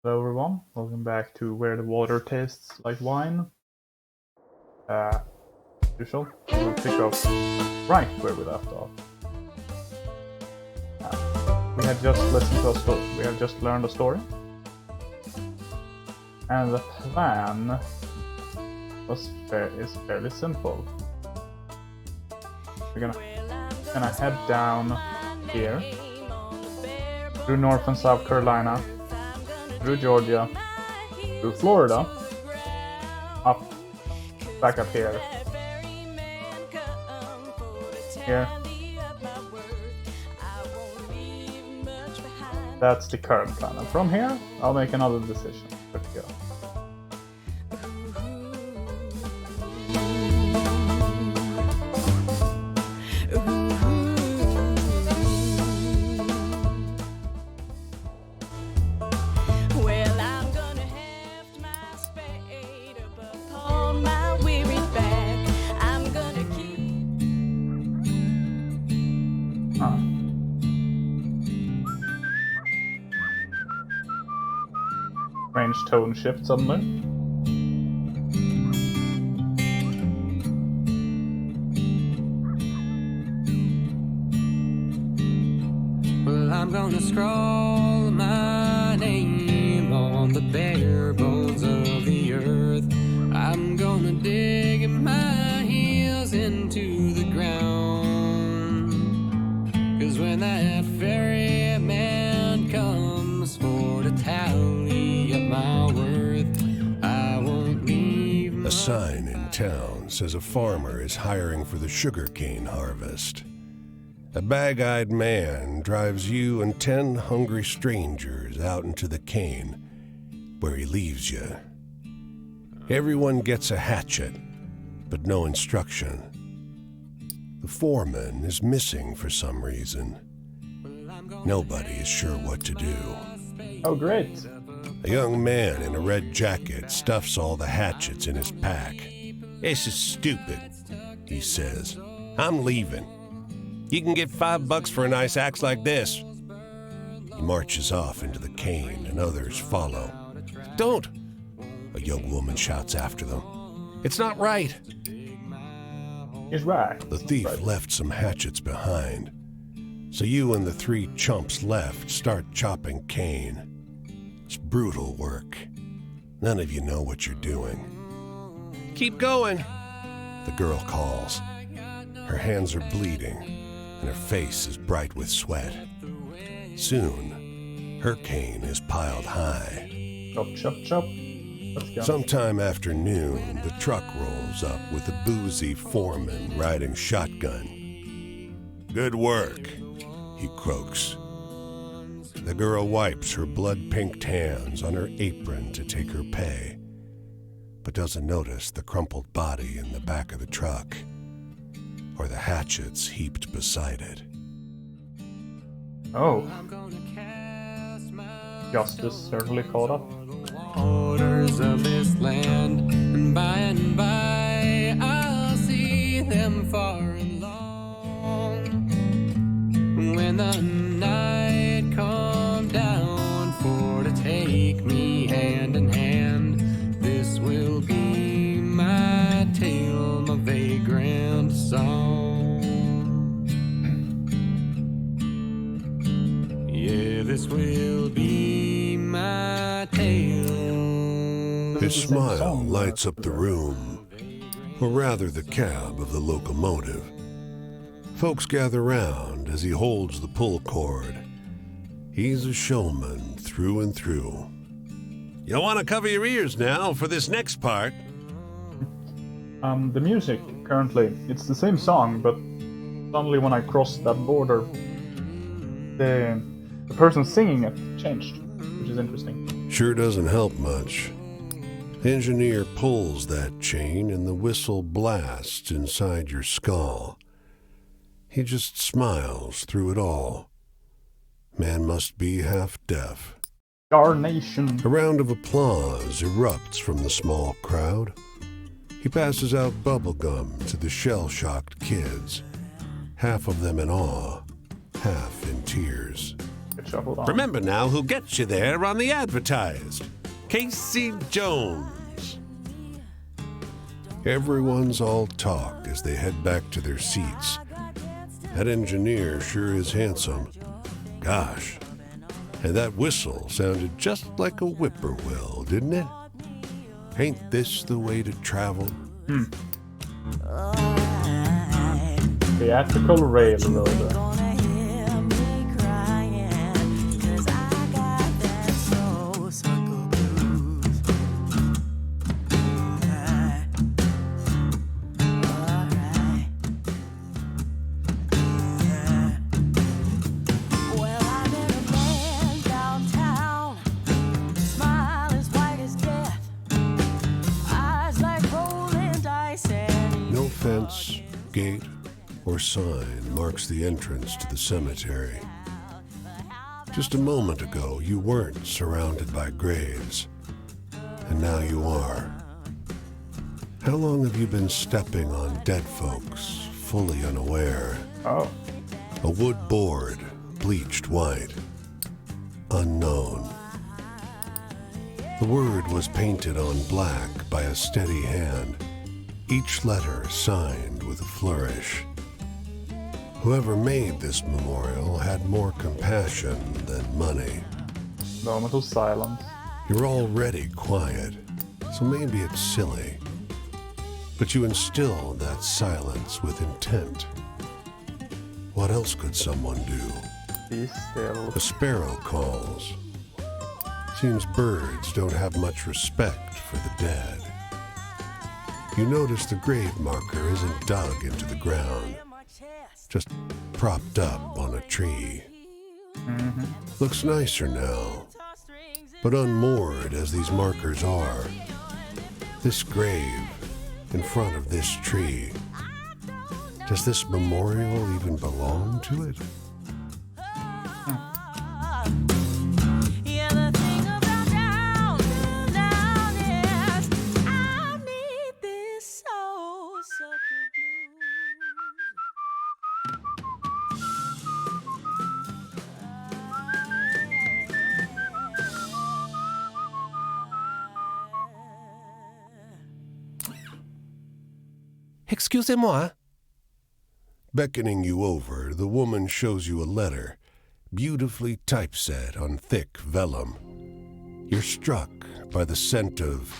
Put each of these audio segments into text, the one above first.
Hello everyone, welcome back to Where the Water Tastes Like Wine. As usual, we'll pick up right where we left off. We had just listened to a story, we have just learned a story. And the plan is fairly simple. We're gonna head down here, through North and South Carolina, through Georgia, through Florida, back up here, That's the current plan, and from here, I'll make another decision. Where to go. Strange tone shift suddenly. Well, I'm gonna scroll my name on the bare bones of the earth. I'm gonna dig my heels into the ground. 'Cause when that ferryman comes for to tally up my worth, I won't leave. A sign in town says a farmer is hiring for the sugarcane harvest. A bag-eyed man drives you and 10 hungry strangers out into the cane, where he leaves you. Everyone gets a hatchet, but no instruction. The foreman is missing for some reason. Nobody is sure what to do. Oh, great. A young man in a red jacket stuffs all the hatchets in his pack. "This is stupid," he says. "I'm leaving. You can get $5 for a nice axe like this." He marches off into the cane and others follow. "Don't!" a young woman shouts after them. "It's not right." He's right. The thief left some hatchets behind. So you and the 3 chumps left start chopping cane. It's brutal work. None of you know what you're doing. "Keep going," the girl calls. Her hands are bleeding, and her face is bright with sweat. Soon, her cane is piled high. Chop, chop, chop. Let's go. Sometime after noon, the truck rolls up with a boozy foreman riding shotgun. "Good work," he croaks. The girl wipes her blood-pinked hands on her apron to take her pay, but doesn't notice the crumpled body in the back of the truck, or the hatchets heaped beside it. Oh. Justice certainly caught up. Waters of this land, and by I'll see them far and long. When the night come down for to take me hand in hand, this will be my tale, my vagrant song. Yeah, this will be my tale. His smile lights up the room, or rather the cab of the locomotive. Folks gather round as he holds the pull cord. He's a showman through and through. "You'll want to cover your ears now for this next part." The music, currently, it's the same song, but suddenly when I crossed that border, the person singing it changed, which is interesting. Sure doesn't help much. The engineer pulls that chain and the whistle blasts inside your skull. He just smiles through it all. Man must be half deaf. Darnation. A round of applause erupts from the small crowd. He passes out bubble gum to the shell-shocked kids, half of them in awe, half in tears. Good shuffled on. Remember now who gets you there on the advertised. Casey Jones. Everyone's all talk as they head back to their seats. That engineer sure is handsome. Gosh. And that whistle sounded just like a whippoorwill, didn't it? Ain't this the way to travel? Theatrical railroad. No fence, gate, or sign marks the entrance to the cemetery. Just a moment ago, you weren't surrounded by graves, and now you are. How long have you been stepping on dead folks, fully unaware? Oh. A wood board, bleached white. Unknown. The word was painted on black by a steady hand, each letter signed with a flourish. Whoever made this memorial had more compassion than money. Moment of silence. You're already quiet, so maybe it's silly. But you instill that silence with intent. What else could someone do? Be still. A sparrow calls. Seems birds don't have much respect for the dead. You notice the grave marker isn't dug into the ground, just propped up on a tree. Looks nicer now, but unmoored as these markers are, this grave in front of this tree, does this memorial even belong to it? Excusez-moi. Beckoning you over, the woman shows you a letter, beautifully typeset on thick vellum. You're struck by the scent of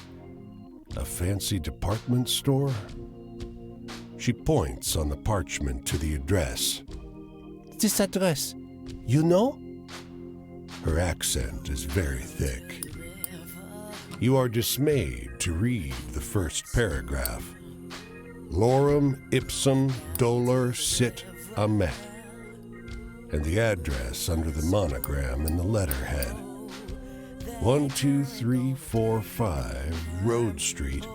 a fancy department store? She points on the parchment to the address. This address, you know? Her accent is very thick. You are dismayed to read the first paragraph. Lorem ipsum dolor sit amet, and the address under the monogram in the letterhead. 12345 Road Street,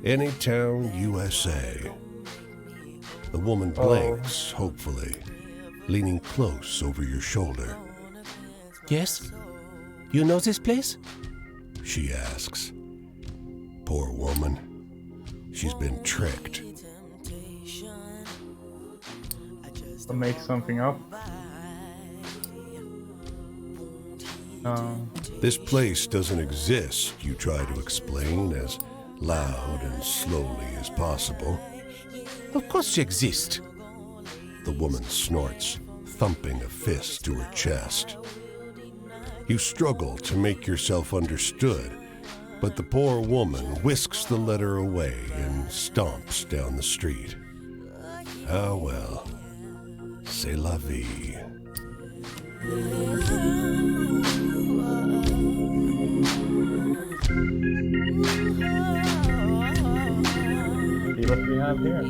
Anytown, USA. The woman blinks, hopefully, leaning close over your shoulder. Yes? You know this place? She asks. Poor woman. She's been tricked. To make something up. This place doesn't exist, you try to explain as loud and slowly as possible. Of course you exist. The woman snorts, thumping a fist to her chest. You struggle to make yourself understood, but the poor woman whisks the letter away and stomps down the street. Ah well, c'est la vie. See what we have here.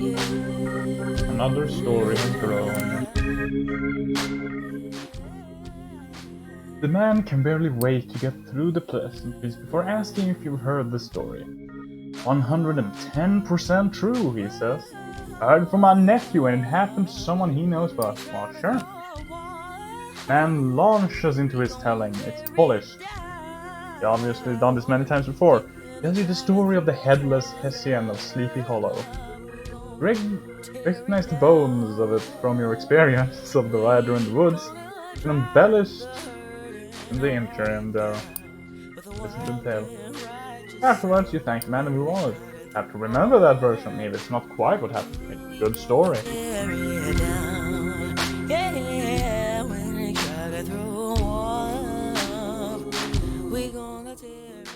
Another story has grown. The man can barely wait to get through the pleasantries before asking if you've heard the story. 110% true, he says. I heard it from my nephew and it happened to someone he knows well. Well, sure. Man launches into his telling. It's polished. He obviously done this many times before. Tells you the story of the headless Hessian of Sleepy Hollow. Recognize the bones of it from your experience of the rider in the woods. It's an embellished In the interim, though, listen to the tale. Afterwards, you thank the man and move on. Have to remember that version of me if it's not quite what happened to me. Good story. Yeah, when they try to throw a wall, we gonna tear it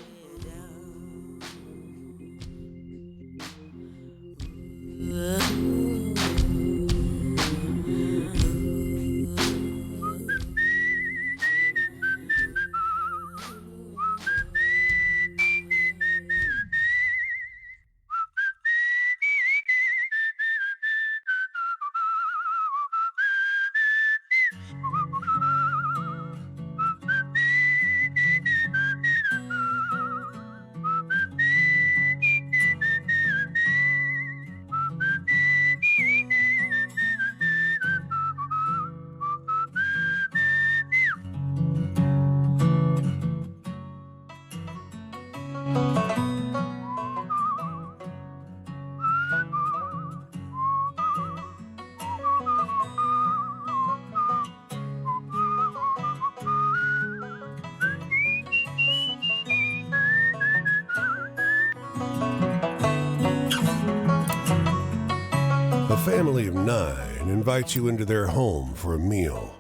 A family of 9 invites you into their home for a meal.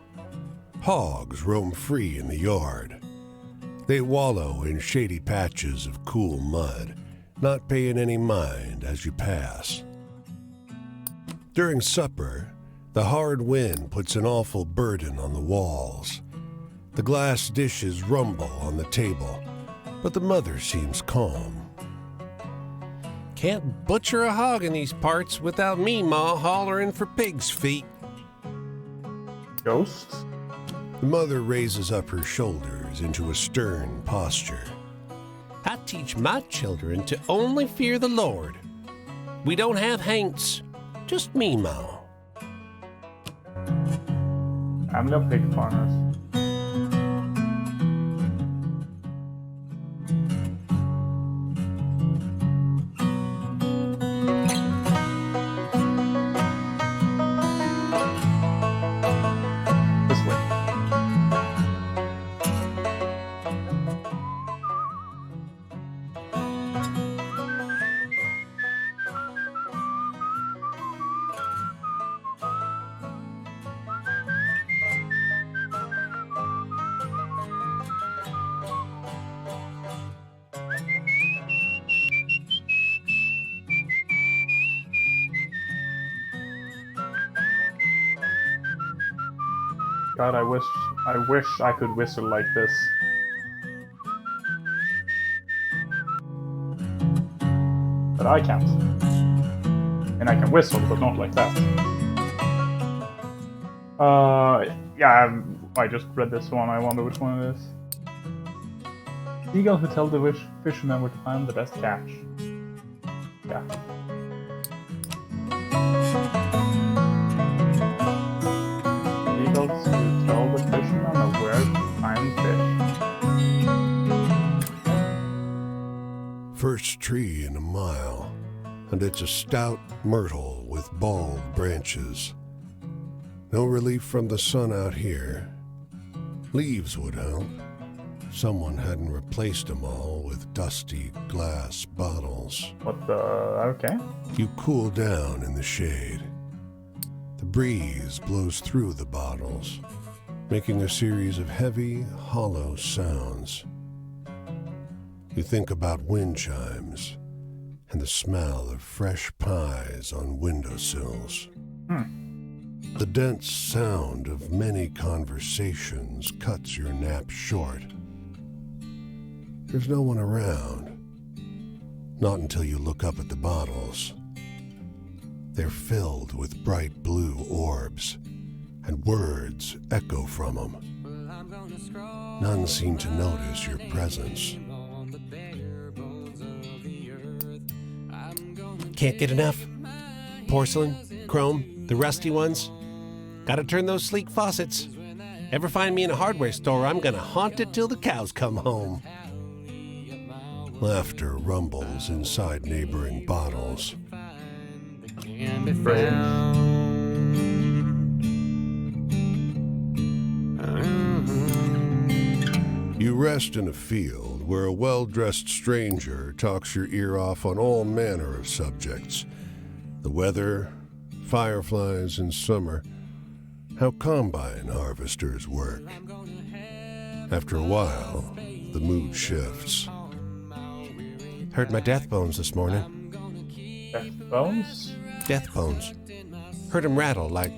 Hogs roam free in the yard. They wallow in shady patches of cool mud, not paying any mind as you pass. During supper, the hard wind puts an awful burden on the walls. The glass dishes rumble on the table, but the mother seems calm. Can't butcher a hog in these parts without me, Ma, hollering for pig's feet. Ghosts? The mother raises up her shoulders into a stern posture. I teach my children to only fear the Lord. We don't have haints, just me, Ma. Family of pig farmers. This way. God, I wish I could whistle like this. But I can't. And I can whistle, but not like that. Yeah, I just read this one. I wonder which one it is. Eagle who tell the fishermen where to find the best catch. Yeah. Eagles who tell the fishermen of where to find fish. First tree in a mile, and it's a stout myrtle with bald branches. No relief from the sun out here. Leaves would help. Someone hadn't replaced them all with dusty glass bottles. What the... okay. You cool down in the shade. The breeze blows through the bottles, making a series of heavy, hollow sounds. You think about wind chimes and the smell of fresh pies on windowsills. The dense sound of many conversations cuts your nap short. There's no one around. Not until you look up at the bottles. They're filled with bright blue orbs, and words echo from them. None seem to notice your presence. Can't get enough? Porcelain, chrome, the rusty ones? Gotta turn those sleek faucets. Ever find me in a hardware store, I'm gonna haunt it till the cows come home. Laughter rumbles inside neighboring bottles. Can be found. rest in a field where a well-dressed stranger talks your ear off on all manner of subjects. The weather, fireflies in summer, how combine harvesters work. After a while, the mood shifts. Heard my death bones this morning. Death bones? Death bones. Heard 'em rattle like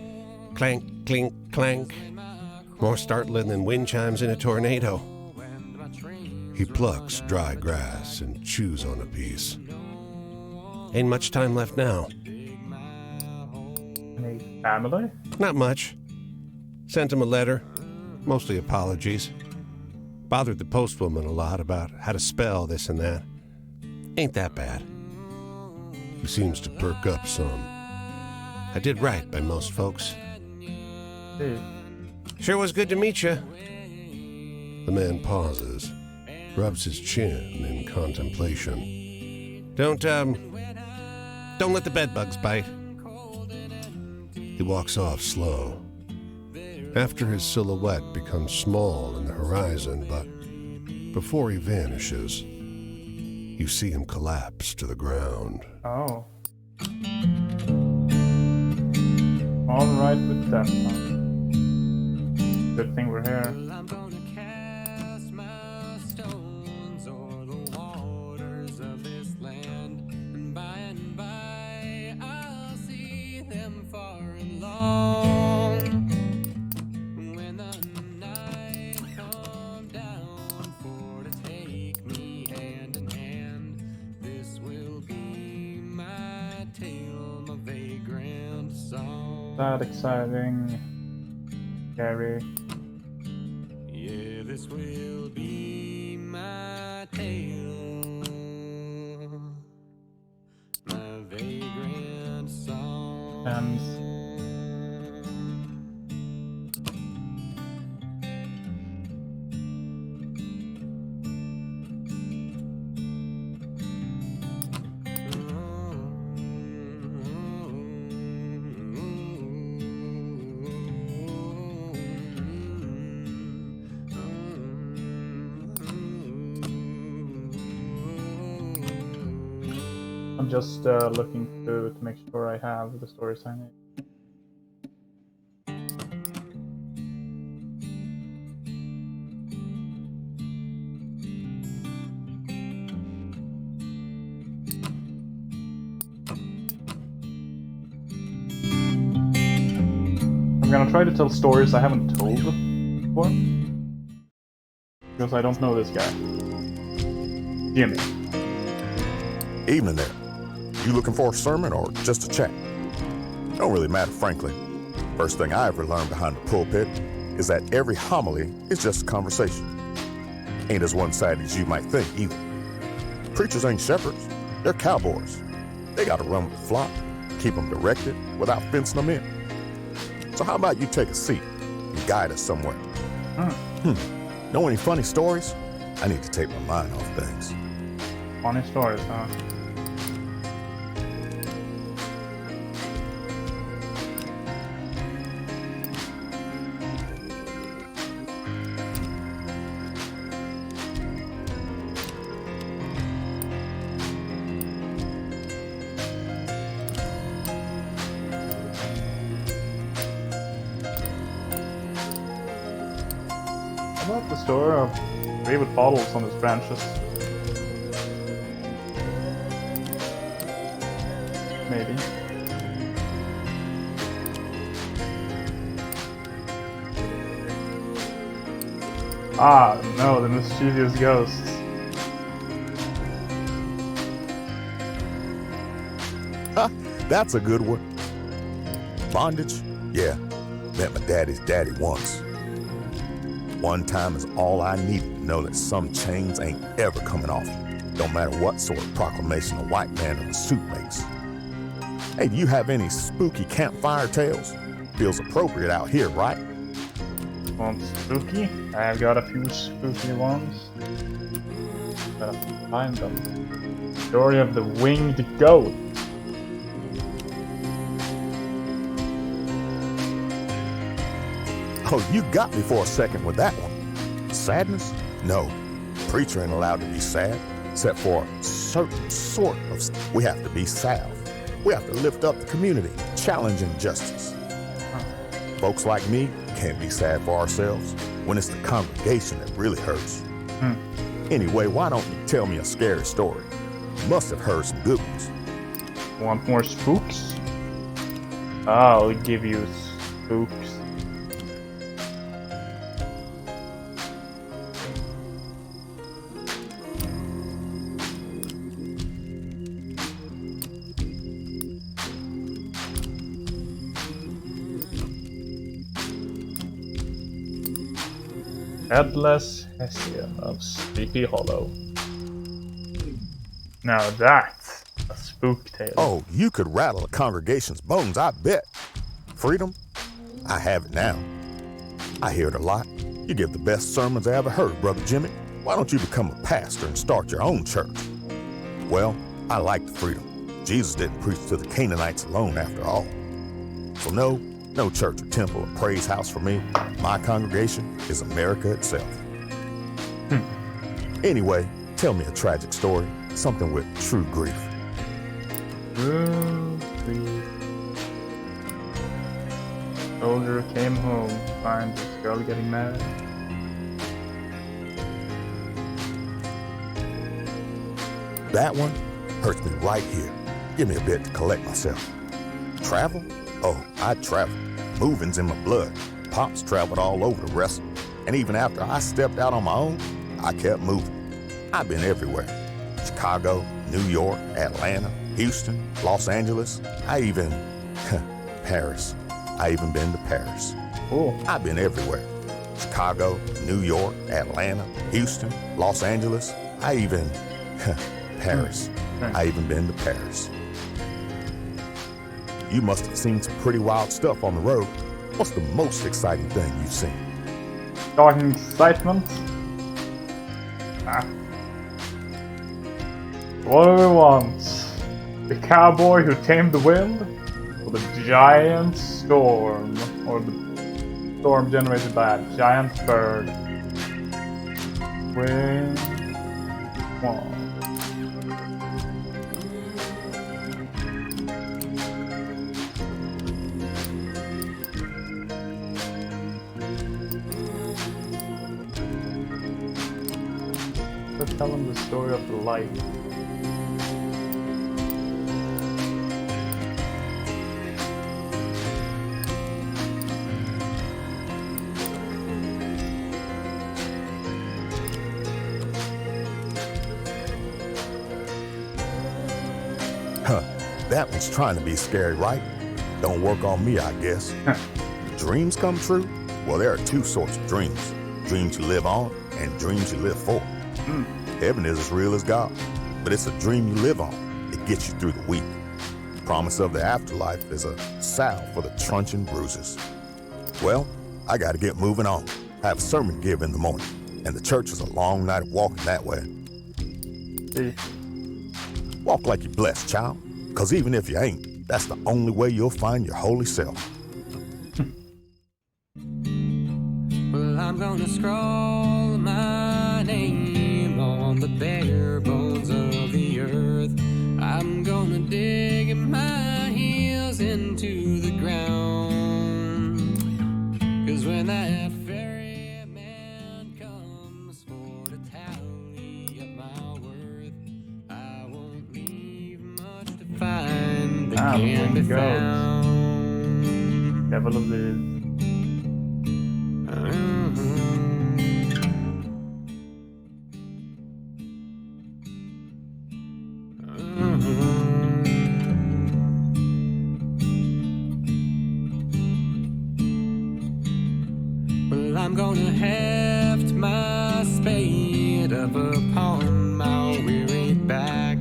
clank, clink, clank. More startling than wind chimes in a tornado. He plucks dry grass and chews on a piece. Ain't much time left now. Any family? Not much. Sent him a letter, mostly apologies. Bothered the postwoman a lot about how to spell this and that. Ain't that bad. He seems to perk up some. I did right by most folks. Hey. Sure was good to meet you. The man pauses, rubs his chin in contemplation. Don't let the bedbugs bite. He walks off slow. After his silhouette becomes small in the horizon, but before he vanishes, you see him collapse to the ground. Oh. Alright with that one. Good thing we're here. I'm gonna cast my stones o'er the waters of this land, and by I'll see them far and long. When the night come down for to take me hand in hand, this will be my tale, my vagrant song. That exciting. Scary. Yeah, this will be my tale, my vagrant song. And I'm just looking through to make sure I have the stories I need. I'm gonna try to tell stories I haven't told before, because I don't know this guy. Jimmy. Evening there. You looking for a sermon or just a chat? Don't really matter, frankly. First thing I ever learned behind the pulpit is that every homily is just a conversation. Ain't as one-sided as you might think either. Preachers ain't shepherds, they're cowboys. They gotta run with the flock, keep them directed without fencing them in. So how about you take a seat and guide us somewhere? Know any funny stories? I need to take my mind off things. Funny stories, huh? How about the story of tree with bottles on its branches? Maybe. Ah, no, the mischievous ghosts. That's a good one. Bondage? Yeah, met my daddy's daddy once. One time is all I needed to know that some chains ain't ever coming off. Don't matter what sort of proclamation a white man in a suit makes. Hey, do you have any spooky campfire tales? Feels appropriate out here, right? Want spooky? I've got a few spooky ones. Gotta find them. Story of the winged goat. Oh, you got me for a second with that one. Sadness? No, preacher ain't allowed to be sad, except for a certain sort of. We have to be salve. We have to lift up the community, challenge injustice. Folks like me can't be sad for ourselves when it's the congregation that really hurts. Anyway, why don't you tell me a scary story? You must have heard some good ones. Want more spooks? I'll give you spooks. Headless Hessian of Sleepy Hollow. Now that's a spook tale. Oh, you could rattle a congregation's bones, I bet. Freedom? I have it now. I hear it a lot. You give the best sermons I ever heard, Brother Jimmy. Why don't you become a pastor and start your own church? Well, I like the freedom. Jesus didn't preach to the Canaanites alone after all. So no church or temple or praise house for me. My congregation is America itself. Anyway, tell me a tragic story, something with true grief. Soldier came home, finds his girl getting mad. That one hurts me right here. Give me a bit to collect myself. Travel? Oh, I'd travel. Moving's in my blood. Pops traveled all over to wrestle. And even after I stepped out on my own, I kept moving. I've been everywhere. Chicago, New York, Atlanta, Houston, Los Angeles. Paris. I even been to Paris. Cool. I've been everywhere. Chicago, New York, Atlanta, Houston, Los Angeles. Paris. I even been to Paris. You must have seen some pretty wild stuff on the road. What's the most exciting thing you've seen? Talking excitement. What do we want? The cowboy who tamed the wind? Or the giant storm? Or the storm generated by a giant bird? Which one? Let's tell him the story of the light. That one's trying to be scary, right? Don't work on me, I guess. Dreams come true? Well, there are two sorts of dreams. Dreams you live on and dreams you live for. Heaven is as real as God, but it's a dream you live on. It gets you through the week. The promise of the afterlife is a salve for the truncheon bruises. Well, I gotta get moving on. I have a sermon to give in the morning, and the church is a long night of walking that way. Walk like you're blessed, child, because even if you ain't, that's the only way you'll find your holy self. Well, I'm gonna scroll my name on the bare bones of the earth. I'm gonna dig my heels into the ground. 'Cause when that fairy man comes for to tally up my worth, I won't leave much to find that can be found. Devil of the Well, I'm gonna heft my spade up upon my weary back.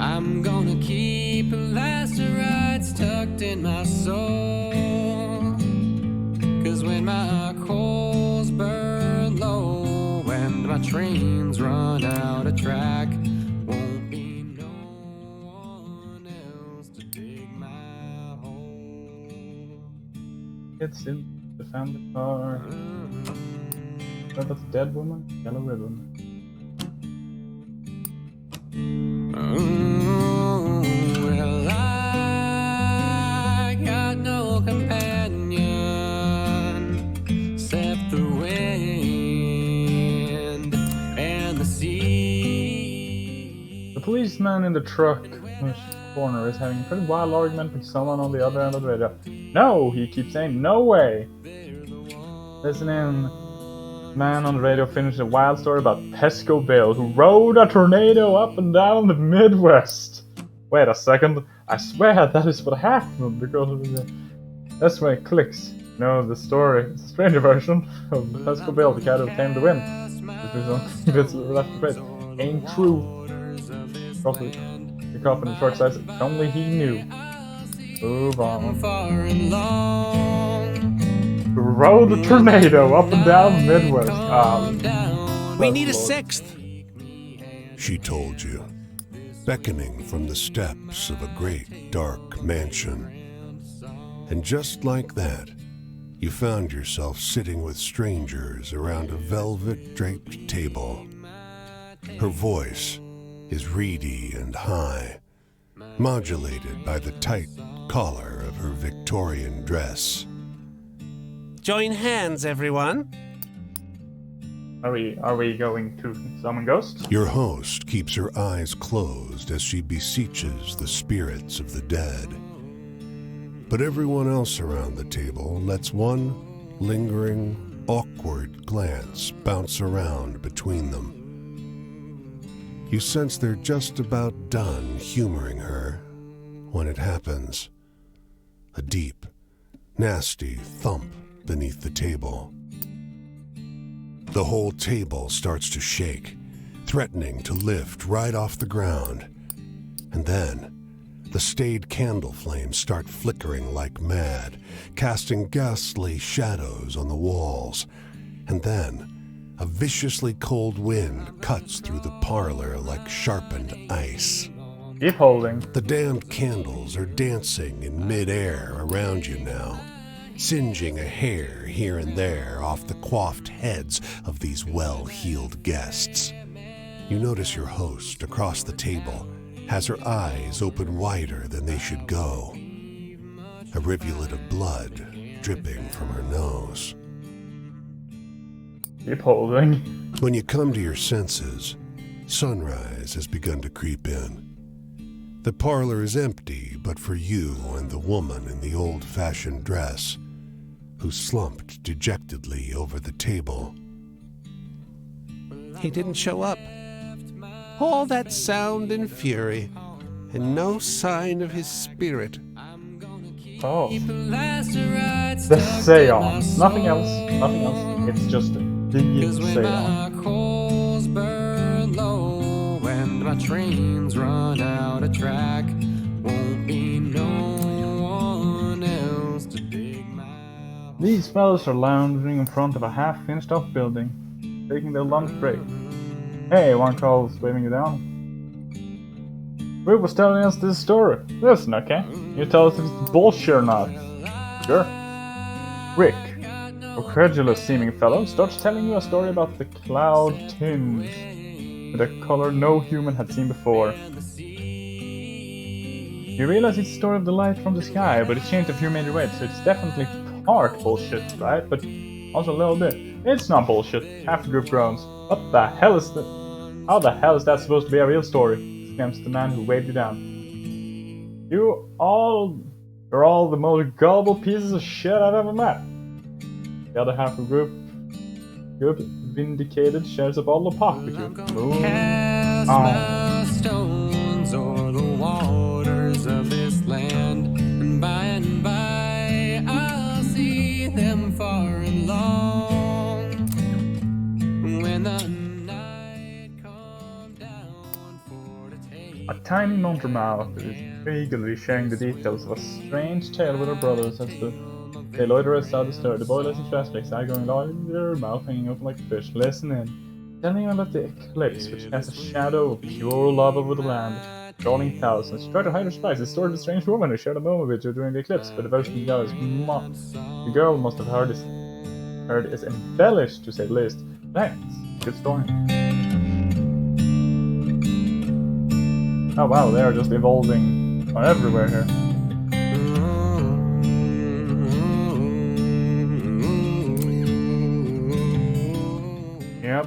I'm gonna keep lacerites tucked in my soul. 'Cause when my coals burn low and my trains run out of track, won't be no one else to dig my hole. It's in the family car. Oh, that's a dead woman? Yellow ribbon. policeman in the truck in the corner is having a pretty wild argument with someone on the other end of the radio. No, he keeps saying, no way. Listen in. Man on the radio finished a wild story about Pesco Bill, who rode a tornado up and down the Midwest. Wait a second. I swear that is what happened, because that's when it clicks. No, the story. It's a stranger version of Pesco Bill, the cat who tamed the wind. That's left to page. Ain't true. Probably the cop in the truck says if only he knew. Move on. Who rode a tornado up and down the Midwest. We need a sixth. She told you, beckoning from the steps of a great dark mansion. And just like that, you found yourself sitting with strangers around a velvet-draped table. Her voice is reedy and high, modulated by the tight collar of her Victorian dress. Join hands, everyone. Are we going to summon ghosts? Your host keeps her eyes closed as she beseeches the spirits of the dead. But everyone else around the table lets one lingering, awkward glance bounce around between them. You sense they're just about done humoring her when it happens. A deep, nasty thump beneath the table. The whole table starts to shake, threatening to lift right off the ground. And then, the staid candle flames start flickering like mad, casting ghastly shadows on the walls. And then, a viciously cold wind cuts through the parlor like sharpened ice. Keep holding. The damned candles are dancing in midair around you now, singeing a hair here and there off the coiffed heads of these well-heeled guests. You notice your host across the table has her eyes open wider than they should go, a rivulet of blood dripping from her nose. Keep holding. When you come to your senses, sunrise has begun to creep in. The parlor is empty but for you and the woman in the old-fashioned dress, who slumped dejectedly over the table. He didn't show up. All that sound and fury, and no sign of his spirit. Oh. The seance. Nothing else. Nothing else. It's just a big seance. Coals burn low and my trains run out of track, won't be no one else to dig my... These fellas are lounging in front of a half-finished off building, taking their lunch break. Hey, one calls waving you down. Rick was telling us this story. Listen, okay? You tell us if it's bullshit or not. Sure. Rick, a credulous-seeming fellow, starts telling you a story about the cloud tinge with a color no human had seen before. You realize it's a story of the light from the sky, but it's changed a few major ways, so it's definitely part bullshit, right? But also a little bit. It's not bullshit. Half the group groans. What the hell is that? How the hell is that supposed to be a real story? Exclaims the man who waved you down. You're all the most gullible pieces of shit I've ever met. The other half of the group vindicated, shares a bottle of pop with you. Cast my stones o'er the waters of this land, and by I'll see them far and long. When the night comes down for the take. A tiny Montermouth is eagerly sharing the details of a strange tale with her brothers as they loiter outside the stir. The boy listens to Aspect's eye going larger, mouth hanging open like a fish. Listen in. Telling him about the eclipse, which casts a shadow of pure love over the land, drawing thousands. She tried to hide her spies. The story of a strange woman who shared a moment with you during the eclipse, but devotion goes. The girl must have heard is embellished, to say the least. Thanks. Good story. Oh wow, they are just evolving everywhere here. Yep.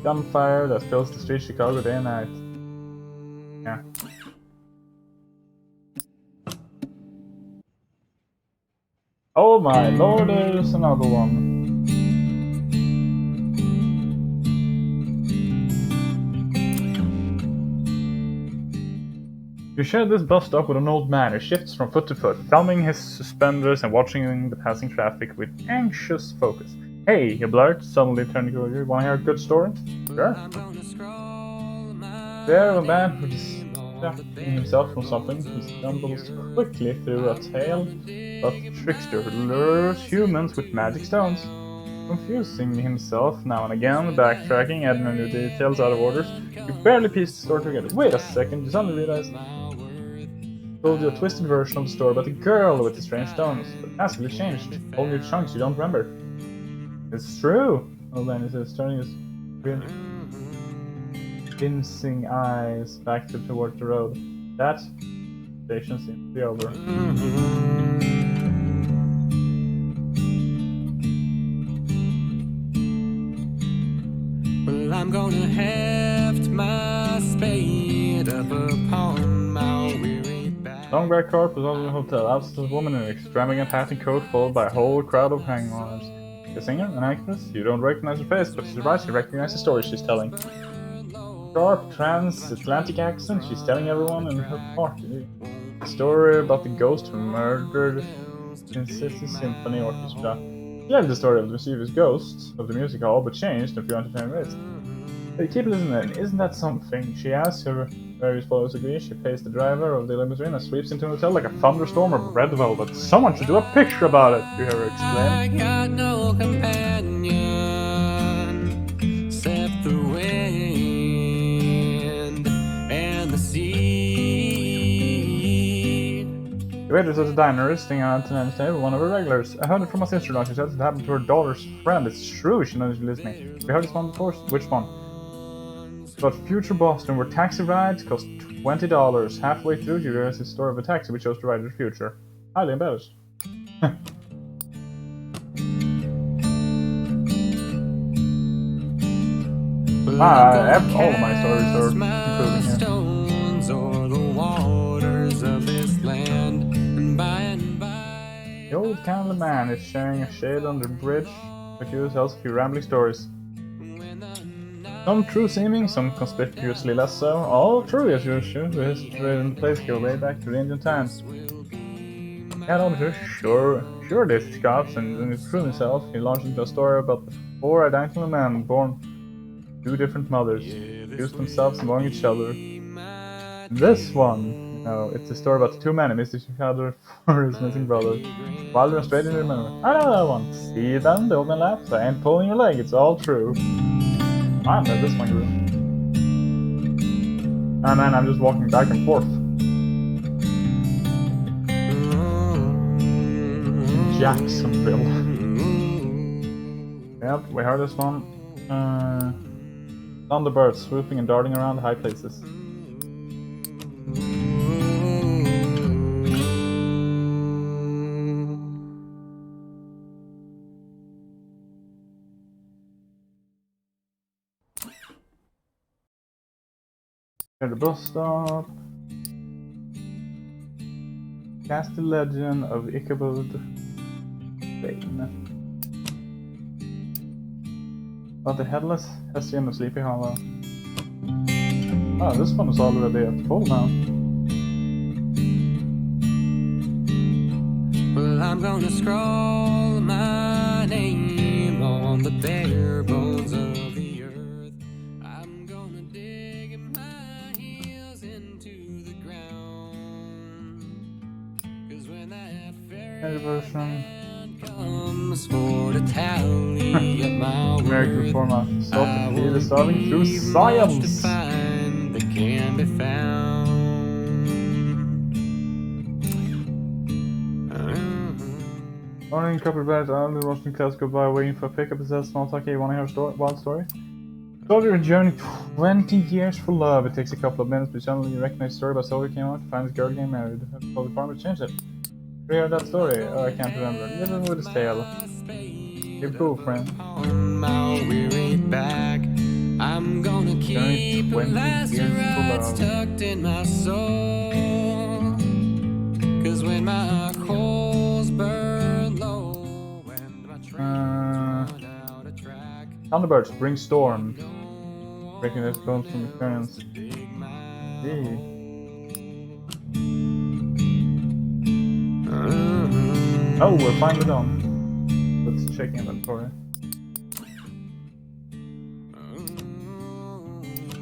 gunfire that fills the streets of Chicago day and night. Yeah. Oh my lord, there's another one. You share this bus stop with an old man who shifts from foot to foot, thumbing his suspenders and watching the passing traffic with anxious focus. Hey, he blurts, suddenly turning to you. Want to hear a good story? Sure. There, a man who distracting himself from something, he stumbles quickly through a tale about the trickster who lures humans with magic stones. Confusing himself now and again, backtracking, adding new details out of orders, you barely piece the story together. Wait a second, you suddenly realize told you a twisted version of the story about the girl with the strange stones, but massively changed. All new chunks you don't remember. It's true, old man says, turning his convincing eyes back toward the road. That station seems to be over. Well, I'm gonna heft my spade up upon my weary back. Longback Corp was on the hotel. Outside a woman in an extravagant hat and coat, followed by a whole crowd of hangers. A singer, an actress, you don't recognize her face, but she's right, you recognize the story she's telling. Sharp, transatlantic accent, she's telling everyone in her party. A story about the ghost who murdered Cincinnati Symphony Orchestra. She had the story of the mischievous ghosts of the music hall, but changed a few entertaining ways. Hey, keep listening, isn't that something? She asks, her various followers agree. She pays the driver of the limousine and sweeps into a hotel like a thunderstorm of red velvet. Someone should do a picture about it, you hear her exclaim. I got no companion except the wind and the sea. The waitress at the diner is sitting on tonight's table, one of her regulars. I heard it from my sister-in-law. She says it happened to her daughter's friend. It's true, she knows you're listening. We heard this one before. Which one? But future Boston, where taxi rides cost $20. Halfway through, you realize it's the story of a taxi we chose to ride in the future. Highly embellished. All of my stories are improving here. Stones or the waters of this land, and by The old kindly man is sharing a shade on the bridge, but you tells a few rambling stories. Some true seeming, some conspicuously less so. All true as usual. The history and the place go way back to the Indian times. Yeah, officer, sure this Scots, and to prove himself, he launched into a story about the four identical men born two different mothers, used themselves among each other. This one, it's a story about the two men who missed each other for his missing brother. Wilder and straight in the memory. I know that one. See then, the old man laughs. I ain't pulling your leg, it's all true. I read this one, group. And then I'm just walking back and forth. Jacksonville. Yep, we heard this one. Thunderbirds swooping and darting around high places. At the bus stop. Cast the legend of Ichabod Bane. About the headless Hessian of Sleepy Hollow. Oh, this one is already at full now. well, I'm gonna scrawl my name on the bare bones of the earth. I'm gonna dig my heels into the ground. 'Cause when that Any version. comes for to tally up my American worth, format. I Self-defeat will is starving through be much science. to find that can be found. Morning, couple of guys. I'm watching class go by, waiting for a pickup. It says small talk. You want to hear a wild story? Soldier a journey 20 years for love. It takes a couple of minutes, but suddenly you recognize the story about Soldier came out to find his girl getting married. So the farmer changed it. Have you heard that story? Oh, I can't remember. Living with his tale. You're cool, friend. On my weary back, I'm gonna keep 20 last years to rights love. tucked in my soul. Cause when my coals burn low and my trains run out of track, Thunderbirds bring storm, breaking his bones from experience. Gee. Oh, we're finally done. Let's check inventory.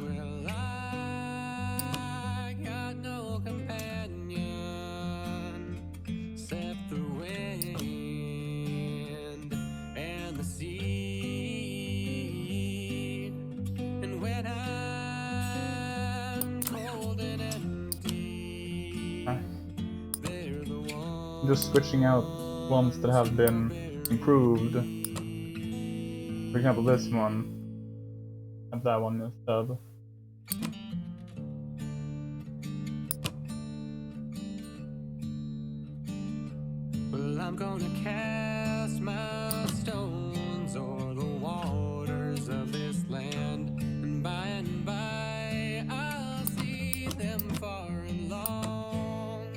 well, I got no companion except the wind and the sea. And when I'm cold and empty, they're the ones. Just switching out ones that have been improved. For example, this one. And that one instead. Well, I'm gonna cast my stones o'er the waters of this land, and by I'll see them far and long.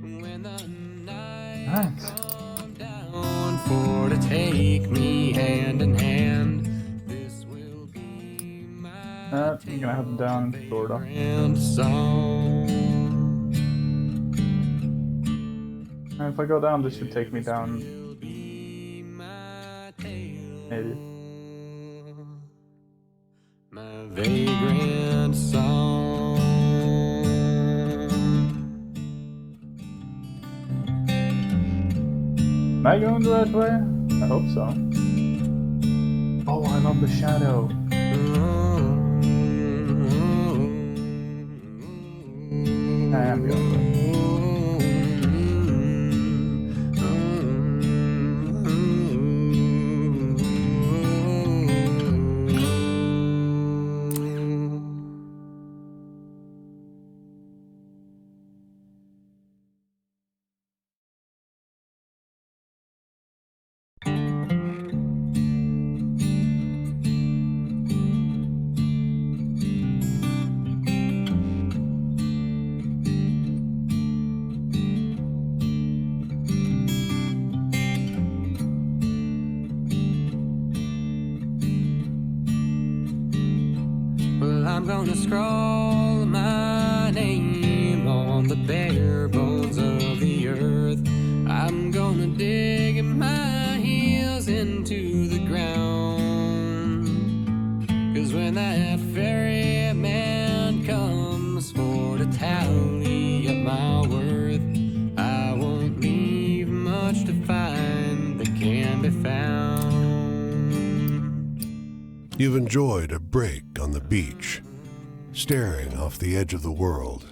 When the night Nice. come down for to take me hand in hand, this will be my You're gonna head down, sorta. grand song. And if I go down, this should take me down. Maybe. My vagrant song. Am I going the right way? I hope so. Oh, I love the shadow. I am going the right way. Well, I'm gonna scrawl my name on the bare bones of the earth. I'm gonna dig my heels into the ground. Cause when that ferryman comes for to tally up my worth, I won't leave much to find that can be found. You've enjoyed a break on the beach, staring off the edge of the world.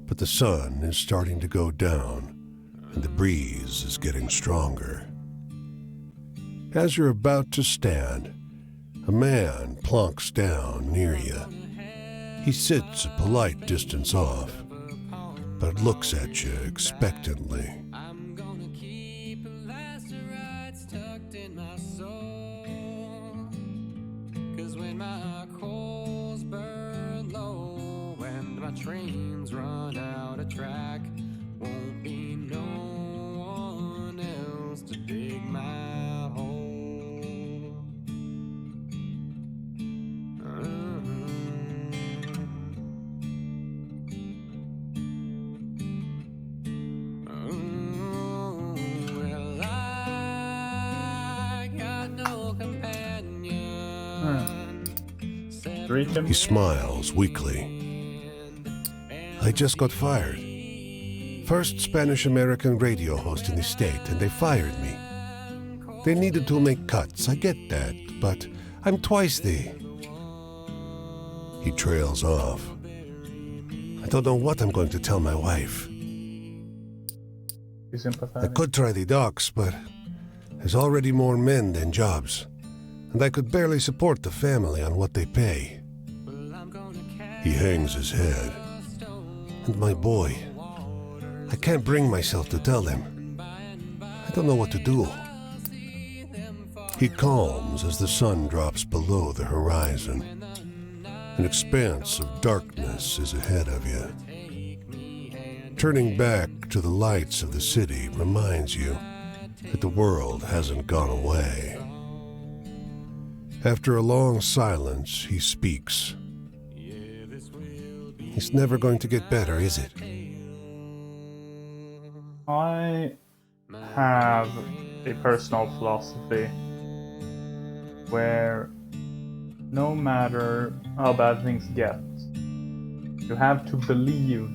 But the sun is starting to go down, and the breeze is getting stronger. As you're about to stand, a man plonks down near you. He sits a polite distance off, but looks at you expectantly. I'm gonna keep last rights tucked in my soul. Cause when my coals burn low and my trains run out of track, won't be no one else to dig my hole. Well, I got no companion. Greet He smiles weakly. I just got fired. First Spanish-American radio host in the state, and they fired me. They needed to make cuts, I get that, but I'm twice the... He trails off. I don't know what I'm going to tell my wife. He's I sympathetic. could try the docks, but there's already more men than jobs, and I could barely support the family on what they pay. He hangs his head. And my boy, I can't bring myself to tell him. I don't know what to do. He calms as the sun drops below the horizon. An expanse of darkness is ahead of you. Turning back to the lights of the city reminds you that the world hasn't gone away. After a long silence, he speaks. It's never going to get better, is it? I have a personal philosophy where no matter how bad things get, you have to believe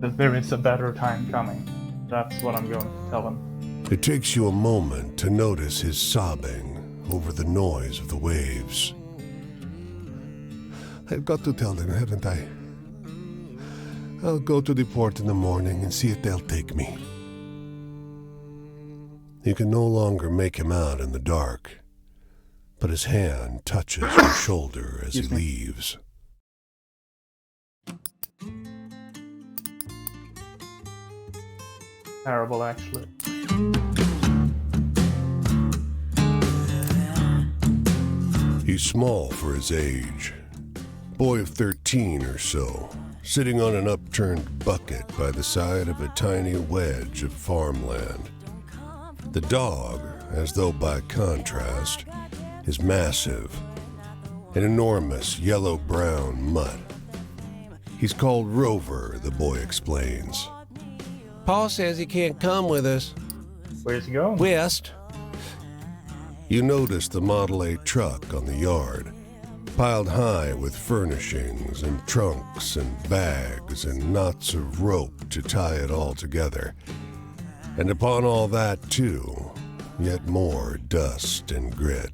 that there is a better time coming. That's what I'm going to tell him. It takes you a moment to notice his sobbing over the noise of the waves. I've got to tell them, haven't I? I'll go to the port in the morning and see if they'll take me. You can no longer make him out in the dark, but his hand touches your shoulder as he leaves. Terrible, actually. He's small for his age. Boy of 13 or so, sitting on an upturned bucket by the side of a tiny wedge of farmland. The dog, as though by contrast, is massive, an enormous yellow-brown mutt. He's called Rover, the boy explains. Paul says he can't come with us. Where's he going? West. You notice the Model A truck on the yard, piled high with furnishings and trunks and bags and knots of rope to tie it all together. And upon all that, too, yet more dust and grit.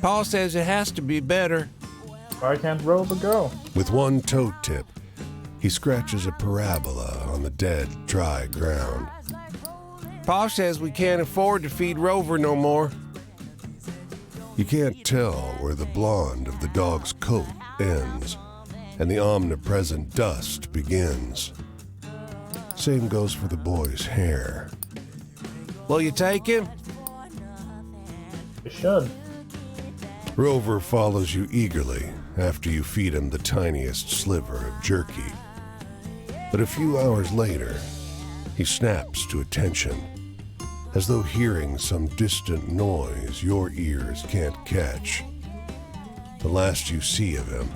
Paul says it has to be better. Why can't Rover go? With one toe tip, he scratches a parabola on the dead, dry ground. Paul says we can't afford to feed Rover no more. You can't tell where the blonde of the dog's coat ends and the omnipresent dust begins. Same goes for the boy's hair. Will you take him? You should. Rover follows you eagerly after you feed him the tiniest sliver of jerky. But a few hours later, he snaps to attention, as though hearing some distant noise your ears can't catch. The last you see of him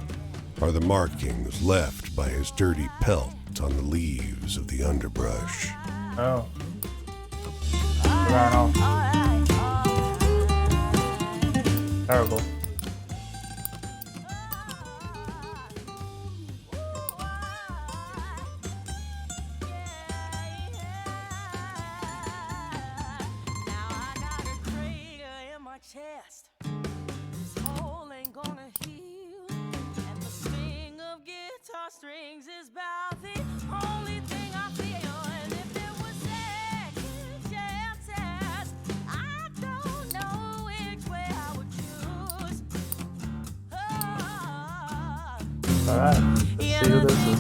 are the markings left by his dirty pelt on the leaves of the underbrush. Oh. He ran off. Terrible. Chest. This hole ain't gonna heal, and the sting of guitar strings is about the only thing I feel. And if there was second chances, I don't know which way I would choose. Alright, let's see who this is.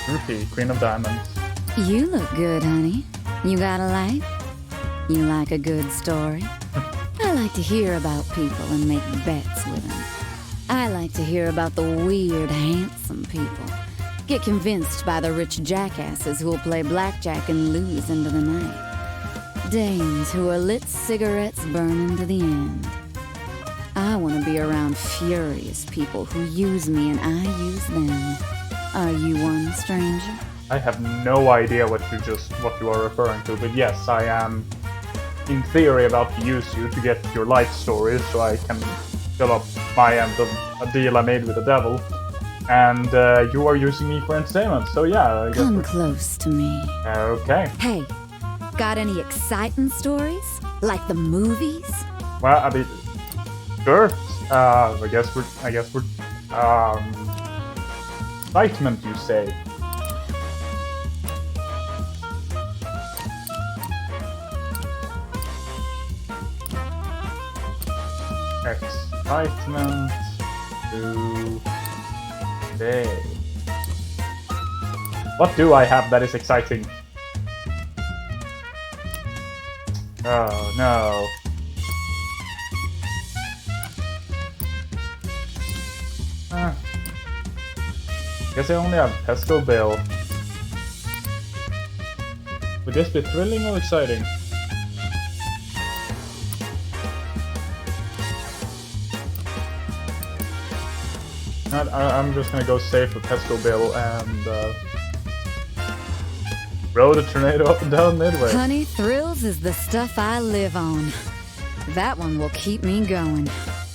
Ruthie, Queen of Diamonds. You look good, honey. You got a life? You like a good story? I like to hear about people and make bets with them. I like to hear about the weird, handsome people. Get convinced by the rich jackasses who'll play blackjack and lose into the night. Dames who are lit cigarettes burning to the end. I want to be around furious people who use me and I use them. Are you one, stranger? I have no idea what you are referring to, but yes, I am, in theory, about to use you to get your life story so I can fill up my end of a deal I made with the devil. And you are using me for entertainment, so yeah, I guess. Come close to me. Okay. Hey, got any exciting stories? Like the movies? Well, I mean, sure. I guess we're, excitement, you say. Excitement today. What do I have that is exciting? Oh no. Guess I only have Pesco Bill. Would this be thrilling or exciting? I'm just gonna go safe with Pesco Bill and roll the tornado up and down midway. Honey, thrills is the stuff I live on. That one will keep me going.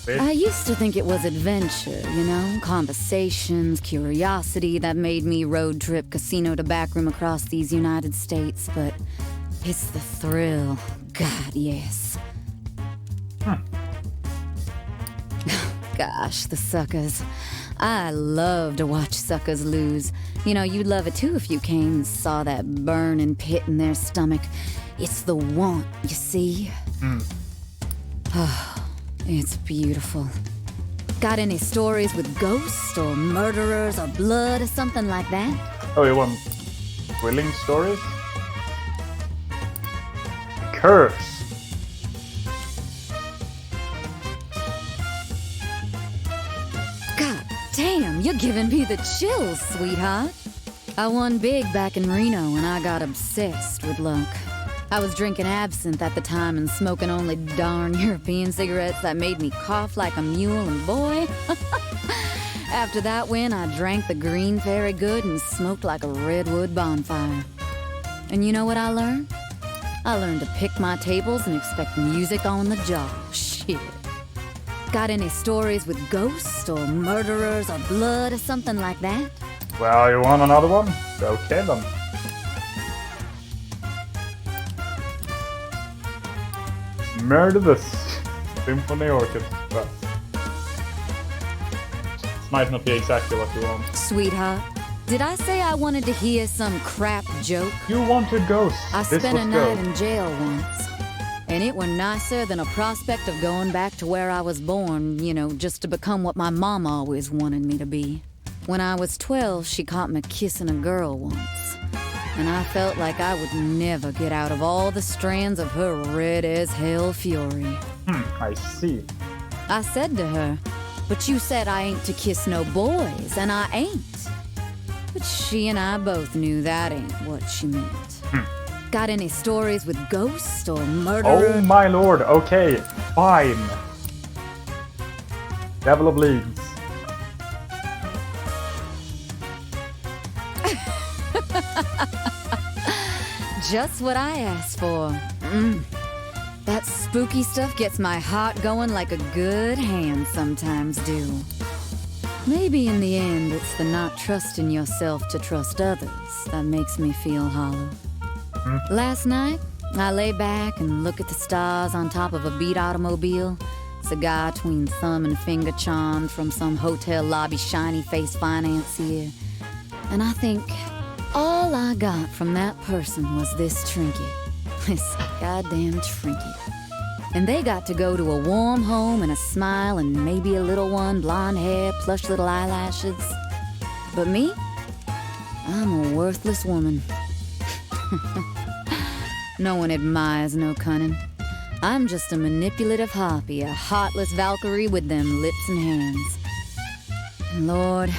Wait. I used to think it was adventure, you know, conversations, curiosity that made me road trip casino to backroom across these United States, but it's the thrill. God, yes. Gosh, the suckers. I love to watch suckers lose. You know, you'd love it too if you came and saw that burning pit in their stomach. It's the want, you see? Oh, it's beautiful. Got any stories with ghosts or murderers or blood or something like that? Oh, you want thrilling stories? Curse! God damn, you're giving me the chills, sweetheart. I won big back in Reno and I got obsessed with luck. I was drinking absinthe at the time and smoking only darn European cigarettes that made me cough like a mule, and boy, after that win, I drank the green fairy good and smoked like a redwood bonfire. And you know what I learned? I learned to pick my tables and expect music on the jaw. Shit. Got any stories with ghosts or murderers or blood or something like that? Well, you want another one? Okay then. Murder the Symphony Orchestra. This might not be exactly what you want. Sweetheart, did I say I wanted to hear some crap joke? You wanted ghosts. I This spent a was night ghosts. in jail once, and it were nicer than a prospect of going back to where I was born, you know, just to become what my mom always wanted me to be. When I was 12, she caught me kissing a girl once, and I felt like I would never get out of all the strands of her red-as-hell fury. I see. I said to her, "But you said I ain't to kiss no boys, and I ain't." But she and I both knew that ain't what she meant. Got any stories with ghosts or Oh murderers? my lord, okay, fine. Devil bleeds. Just what I asked for. That spooky stuff gets my heart going like a good hand sometimes do. Maybe in the end, it's the not trusting yourself to trust others that makes me feel hollow. Last night, I lay back and look at the stars on top of a beat automobile, cigar between thumb and finger charmed from some hotel lobby shiny face financier, and I think all I got from that person was this trinket. This goddamn trinket. And they got to go to a warm home and a smile and maybe a little one, blonde hair, plush little eyelashes. But me? I'm a worthless woman. No one admires no cunning. I'm just a manipulative harpy, a heartless Valkyrie with them lips and hands. And Lord,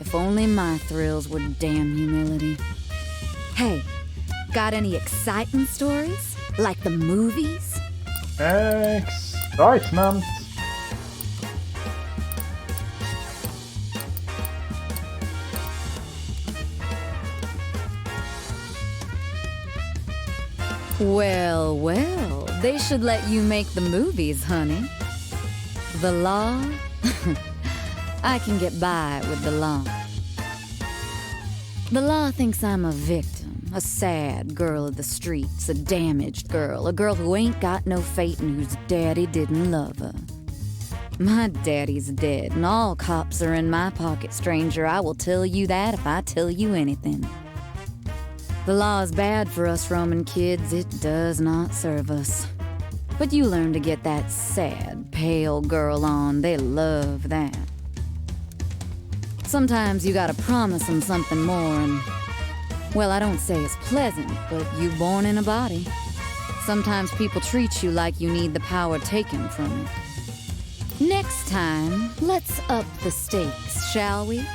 if only my thrills were damn humility. Hey, got any exciting stories? Like the movies? Excitement. Well, well, they should let you make the movies, honey. The law? I can get by with the law. The law thinks I'm a victim, a sad girl of the streets, a damaged girl, a girl who ain't got no fate and whose daddy didn't love her. My daddy's dead, and all cops are in my pocket, stranger. I will tell you that if I tell you anything. The law is bad for us Roman kids. It does not serve us. But you learn to get that sad, pale girl on. They love that. Sometimes you gotta promise them something more, and Well, I don't say it's pleasant, but you born in a body. Sometimes people treat you like you need the power taken from it. Next time, let's up the stakes, shall we?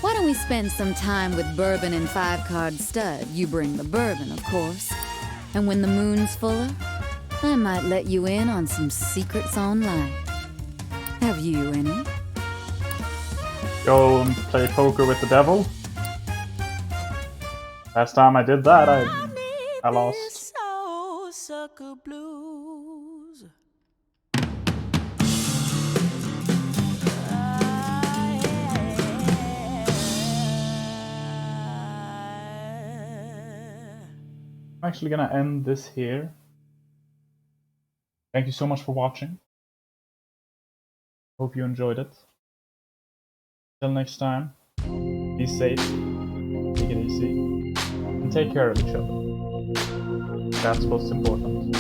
Why don't we spend some time with bourbon and 5-card stud? You bring the bourbon, of course. And when the moon's fuller, I might let you in on some secrets on life. Have you any? Go and play poker with the devil. Last time I did that, I lost. Soul sucker blues. I'm actually gonna end this here. Thank you so much for watching. Hope you enjoyed it. Till next time, be safe, take it easy, and take care of each other. That's what's important.